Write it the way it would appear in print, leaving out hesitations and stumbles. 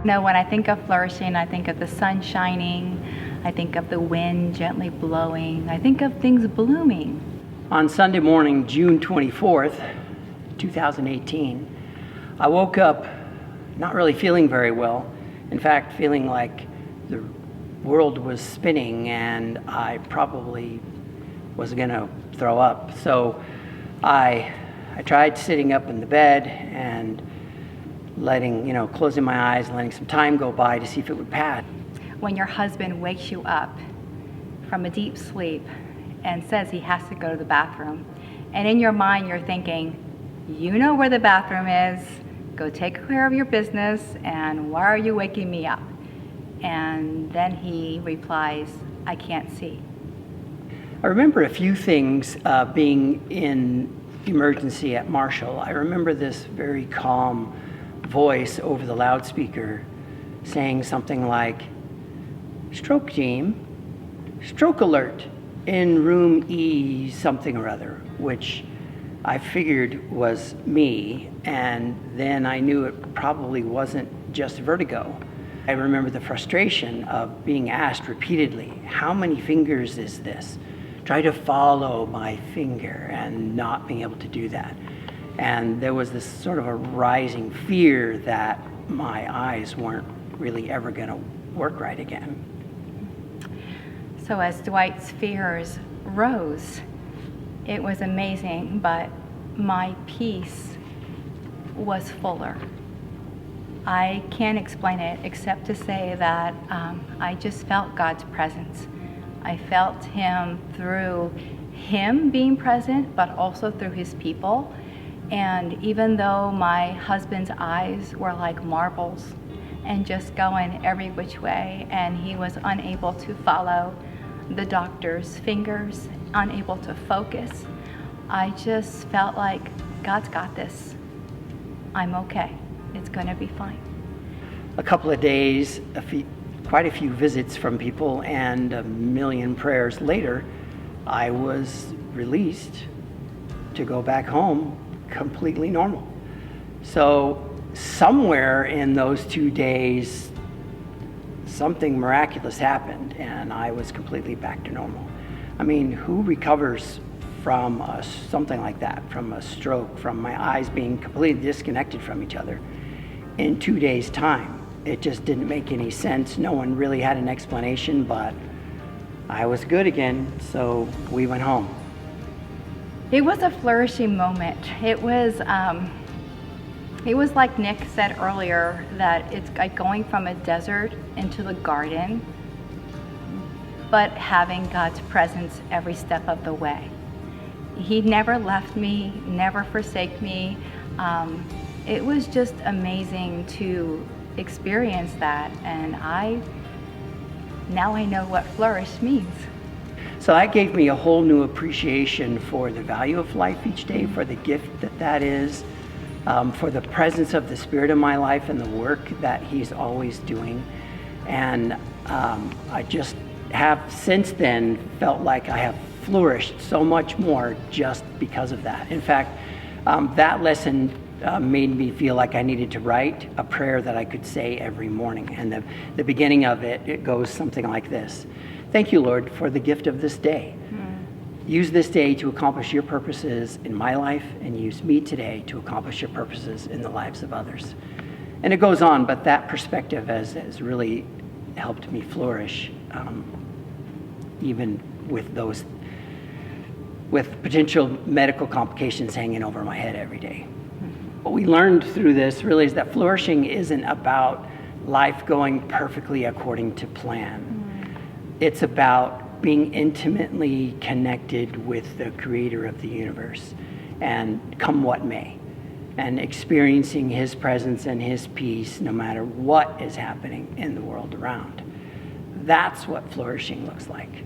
When I think of flourishing, I think of the sun shining, I think of the wind gently blowing, I think of things blooming. On Sunday morning, June 24th, 2018, I woke up not really feeling very well. In fact, feeling like the world was spinning and I probably was going to throw up. So I tried sitting up in the bed and closing my eyes and letting some time go by to see if it would pass. When your husband wakes you up from a deep sleep and says he has to go to the bathroom, and in your mind you're thinking, you know where the bathroom is, go take care of your business, and why are you waking me up? And then he replies, I can't see. I remember a few things being in emergency at Marshall. I remember this very calm voice over the loudspeaker saying something like, stroke team, stroke alert in room E something or other, which I figured was me, and then I knew it probably wasn't just vertigo. I remember the frustration of being asked repeatedly, how many fingers is this? Try to follow my finger and not being able to do that. And there was this sort of a rising fear that my eyes weren't really ever going to work right again. So as Dwight's fears rose, it was amazing, but my peace was fuller. I can't explain it except to say that I just felt God's presence. I felt Him through Him being present, but also through His people. And even though my husband's eyes were like marbles and just going every which way, and he was unable to follow the doctor's fingers, unable to focus, I just felt like God's got this. I'm okay. It's going to be fine. A couple of days, quite a few visits from people, and a million prayers later, I was released to go back home completely normal. So somewhere in those 2 days, something miraculous happened, and I was completely back to normal. I mean, who recovers from something like that, from a stroke, from my eyes being completely disconnected from each other in 2 days' time? It just didn't make any sense. No one really had an explanation, but I was good again, so we went home. It was a flourishing moment. It was like Nick said earlier, that it's like going from a desert into the garden, but having God's presence every step of the way. He never left me, never forsake me. It was just amazing to experience that, and now I know what flourish means. So that gave me a whole new appreciation for the value of life each day, for the gift that is, for the presence of the Spirit in my life and the work that He's always doing. And I just have since then felt like I have flourished so much more just because of that. In fact, that lesson made me feel like I needed to write a prayer that I could say every morning. And the beginning of it goes something like this. Thank you, Lord, for the gift of this day. Use this day to accomplish your purposes in my life, and use me today to accomplish your purposes in the lives of others. And it goes on, but that perspective has really helped me flourish, even with potential medical complications hanging over my head every day. What we learned through this really is that flourishing isn't about life going perfectly according to plan. It's about being intimately connected with the creator of the universe, and come what may, and experiencing His presence and His peace no matter what is happening in the world around. That's what flourishing looks like.